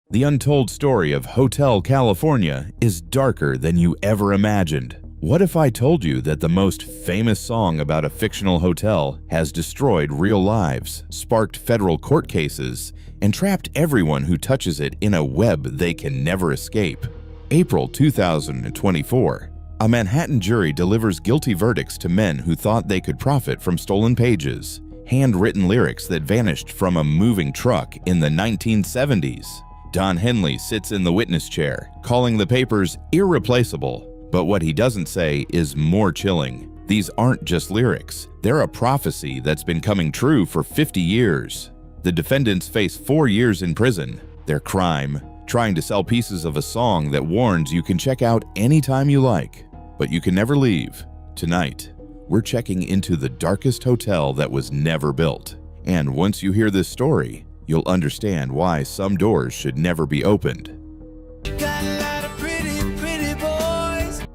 The untold story of Hotel California is darker than you ever imagined. What if I told you that the most famous song about a fictional hotel has destroyed real lives, sparked federal court cases, and trapped everyone who touches it in a web they can never escape? April 2024. A Manhattan jury delivers guilty verdicts to men who thought they could profit from stolen pages, handwritten lyrics that vanished from a moving truck in the 1970s. Don Henley sits in the witness chair, calling the papers irreplaceable. But what he doesn't say is more chilling. These aren't just lyrics. They're a prophecy that's been coming true for 50 years. The defendants face 4 years in prison. Their crime: trying to sell pieces of a song that warns you can check out anytime you like, but you can never leave. Tonight, we're checking into the darkest hotel that was never built. And once you hear this story, you'll understand why some doors should never be opened. Got a lot of pretty boys.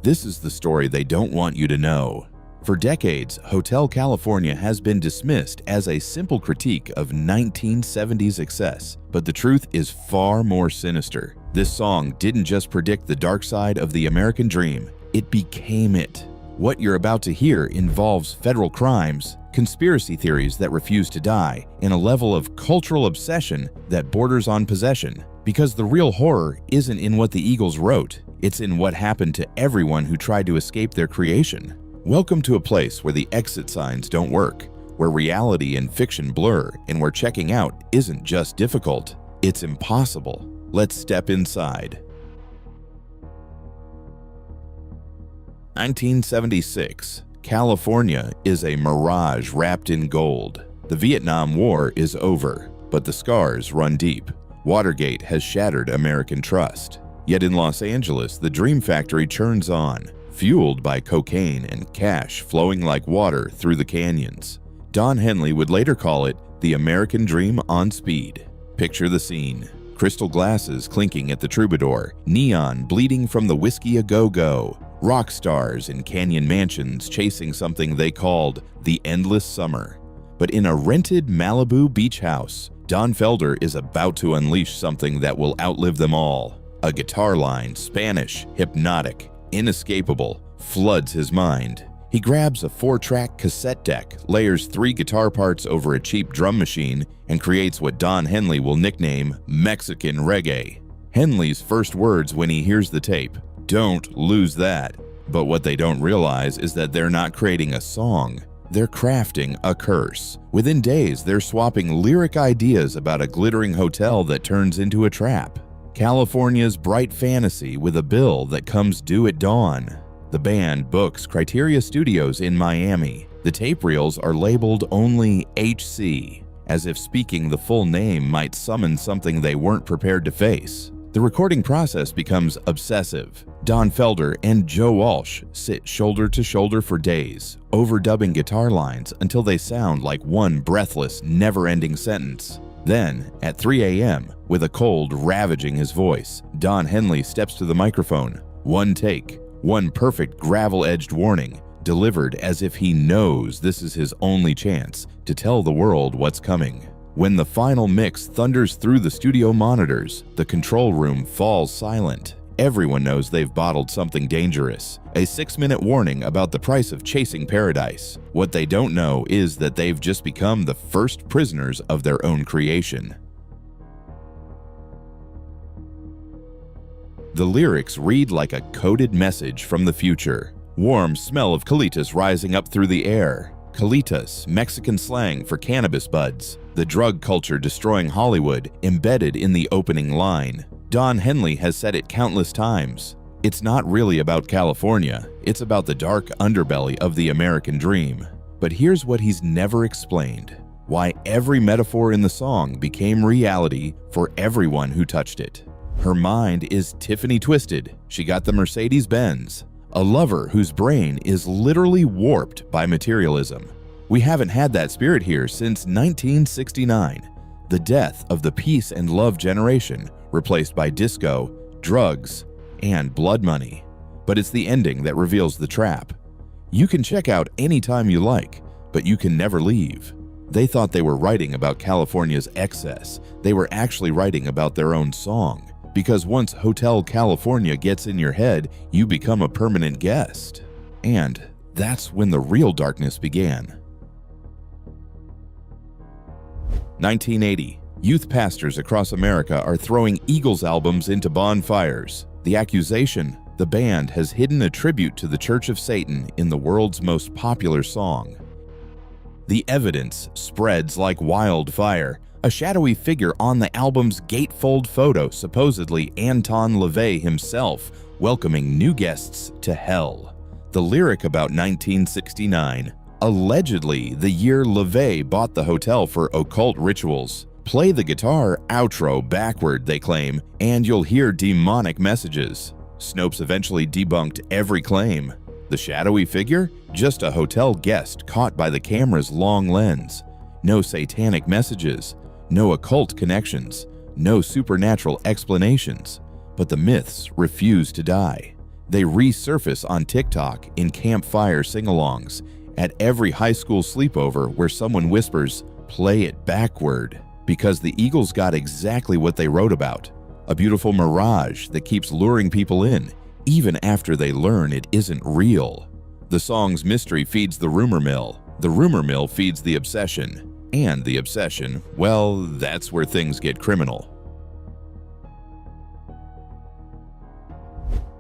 This is the story they don't want you to know. For decades, Hotel California has been dismissed as a simple critique of 1970s excess, but the truth is far more sinister. This song didn't just predict the dark side of the American dream, it became it. What you're about to hear involves federal crimes, conspiracy theories that refuse to die, and a level of cultural obsession that borders on possession. Because the real horror isn't in what the Eagles wrote, it's in what happened to everyone who tried to escape their creation. Welcome to a place where the exit signs don't work, where reality and fiction blur, and where checking out isn't just difficult, it's impossible. Let's step inside. 1976. California is a mirage wrapped in gold. The Vietnam War is over, but the scars run deep. Watergate has shattered American trust. Yet in Los Angeles, the dream factory churns on, fueled by cocaine and cash flowing like water through the canyons. Don Henley would later call it the American dream on speed. Picture the scene: crystal glasses clinking at the Troubadour, neon bleeding from the Whiskey A Go-Go, rock stars in canyon mansions chasing something they called the endless summer. But in a rented Malibu beach house, Don Felder is about to unleash something that will outlive them all. A guitar line, Spanish, hypnotic, inescapable, floods his mind. He grabs a 4-track cassette deck, layers 3 guitar parts over a cheap drum machine, and creates what Don Henley will nickname Mexican reggae. Henley's first words when he hears the tape: "Don't lose that." But what they don't realize is that they're not creating a song. They're crafting a curse. Within days, they're swapping lyric ideas about a glittering hotel that turns into a trap. California's bright fantasy with a bill that comes due at dawn. The band books Criteria Studios in Miami. The tape reels are labeled only HC, as if speaking the full name might summon something they weren't prepared to face. The recording process becomes obsessive. Don Felder and Joe Walsh sit shoulder to shoulder for days, overdubbing guitar lines until they sound like one breathless, never-ending sentence. Then, at 3 a.m., with a cold ravaging his voice, Don Henley steps to the microphone. One take, one perfect gravel-edged warning, delivered as if he knows this is his only chance to tell the world what's coming. When the final mix thunders through the studio monitors, the control room falls silent. Everyone knows they've bottled something dangerous. A 6-minute warning about the price of chasing paradise. What they don't know is that they've just become the first prisoners of their own creation. The lyrics read like a coded message from the future. Warm smell of colitas rising up through the air. Colitas, Mexican slang for cannabis buds. The drug culture destroying Hollywood, embedded in the opening line. Don Henley has said it countless times. It's not really about California, it's about the dark underbelly of the American dream. But here's what he's never explained: why every metaphor in the song became reality for everyone who touched it. Her mind is Tiffany twisted. She got the Mercedes-Benz. A lover whose brain is literally warped by materialism. We haven't had that spirit here since 1969, the death of the peace and love generation, replaced by disco, drugs, and blood money. But it's the ending that reveals the trap. You can check out anytime you like, but you can never leave. They thought they were writing about California's excess. They were actually writing about their own song. Because once Hotel California gets in your head, you become a permanent guest. And that's when the real darkness began. 1980. Youth pastors across America are throwing Eagles albums into bonfires. The accusation: the band has hidden a tribute to the Church of Satan in the world's most popular song. The evidence spreads like wildfire. A shadowy figure on the album's gatefold photo, supposedly Anton LaVey himself, welcoming new guests to hell. The lyric about 1969, allegedly the year LaVey bought the hotel for occult rituals. Play the guitar outro backward, they claim, and you'll hear demonic messages. Snopes eventually debunked every claim. The shadowy figure? Just a hotel guest caught by the camera's long lens. No satanic messages. No occult connections, no supernatural explanations, but the myths refuse to die. They resurface on TikTok in campfire sing-alongs, at every high school sleepover where someone whispers, "Play it backward," because the Eagles got exactly what they wrote about, a beautiful mirage that keeps luring people in, even after they learn it isn't real. The song's mystery feeds the rumor mill feeds the obsession. And the obsession, well, that's where things get criminal.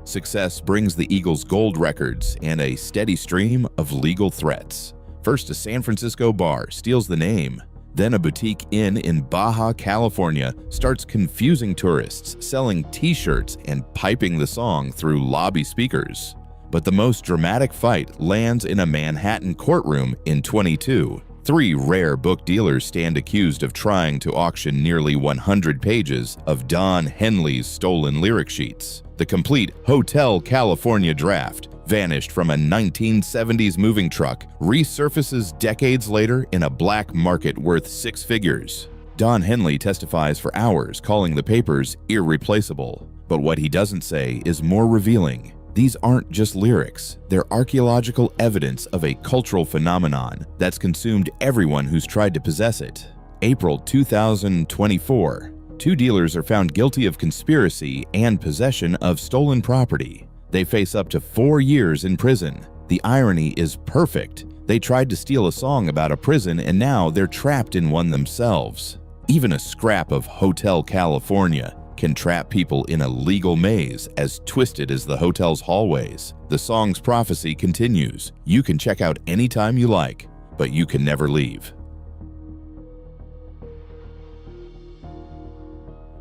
Success brings the Eagles gold records and a steady stream of legal threats. First, a San Francisco bar steals the name. Then a boutique inn in Baja California starts confusing tourists, selling t-shirts and piping the song through lobby speakers. But the most dramatic fight lands in a Manhattan courtroom in 22. 3 rare book dealers stand accused of trying to auction nearly 100 pages of Don Henley's stolen lyric sheets. The complete Hotel California draft, vanished from a 1970s moving truck, resurfaces decades later in a black market worth 6 figures. Don Henley testifies for hours, calling the papers irreplaceable. But what he doesn't say is more revealing. These aren't just lyrics, they're archaeological evidence of a cultural phenomenon that's consumed everyone who's tried to possess it. April 2024, 2 dealers are found guilty of conspiracy and possession of stolen property. They face up to 4 years in prison. The irony is perfect. They tried to steal a song about a prison and now they're trapped in one themselves. Even a scrap of Hotel California can trap people in a legal maze as twisted as the hotel's hallways. The song's prophecy continues. You can check out anytime you like, but you can never leave.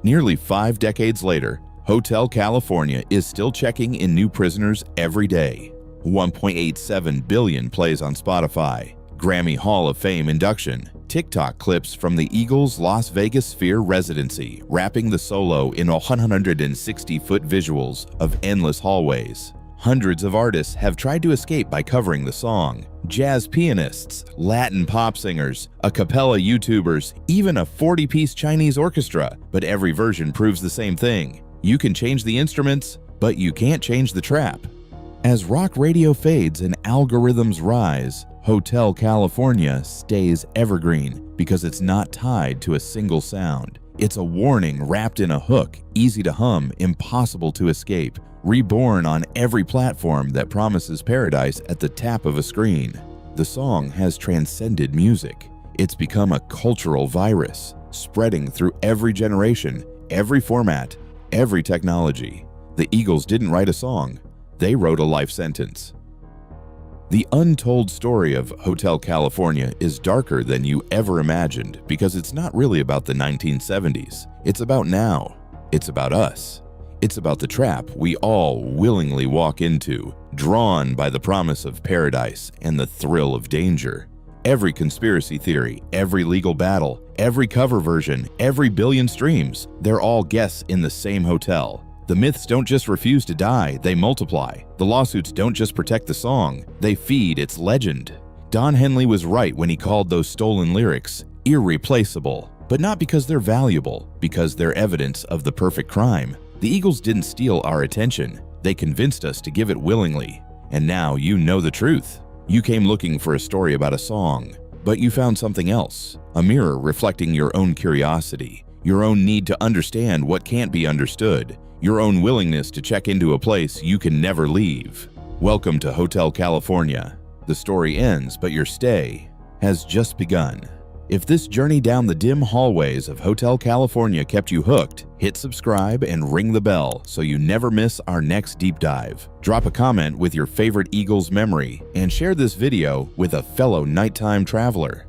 Nearly 5 decades later, Hotel California is still checking in new prisoners every day. 1.87 billion plays on Spotify. Grammy Hall of Fame induction. TikTok clips from the Eagles' Las Vegas Sphere residency, wrapping the solo in 160-foot visuals of endless hallways. Hundreds of artists have tried to escape by covering the song. Jazz pianists, Latin pop singers, a cappella YouTubers, even a 40-piece Chinese orchestra, but every version proves the same thing. You can change the instruments, but you can't change the trap. As rock radio fades and algorithms rise, Hotel California stays evergreen because it's not tied to a single sound. It's a warning wrapped in a hook, easy to hum, impossible to escape, reborn on every platform that promises paradise at the tap of a screen. The song has transcended music. It's become a cultural virus, spreading through every generation, every format, every technology. The Eagles didn't write a song. They wrote a life sentence. The untold story of Hotel California is darker than you ever imagined because it's not really about the 1970s. It's about now. It's about us. It's about the trap we all willingly walk into, drawn by the promise of paradise and the thrill of danger. Every conspiracy theory, every legal battle, every cover version, every billion streams, they're all guests in the same hotel. The myths don't just refuse to die, they multiply. The lawsuits don't just protect the song, they feed its legend. Don Henley was right when he called those stolen lyrics irreplaceable, but not because they're valuable, because they're evidence of the perfect crime. The Eagles didn't steal our attention, they convinced us to give it willingly. And now you know the truth. You came looking for a story about a song, But you found something else, a mirror reflecting your own curiosity, your own need to understand what can't be understood, your own willingness to check into a place you can never leave. Welcome to Hotel California. The story ends, but your stay has just begun. If this journey down the dim hallways of Hotel California kept you hooked, hit subscribe and ring the bell so you never miss our next deep dive. Drop a comment with your favorite Eagles memory and share this video with a fellow nighttime traveler.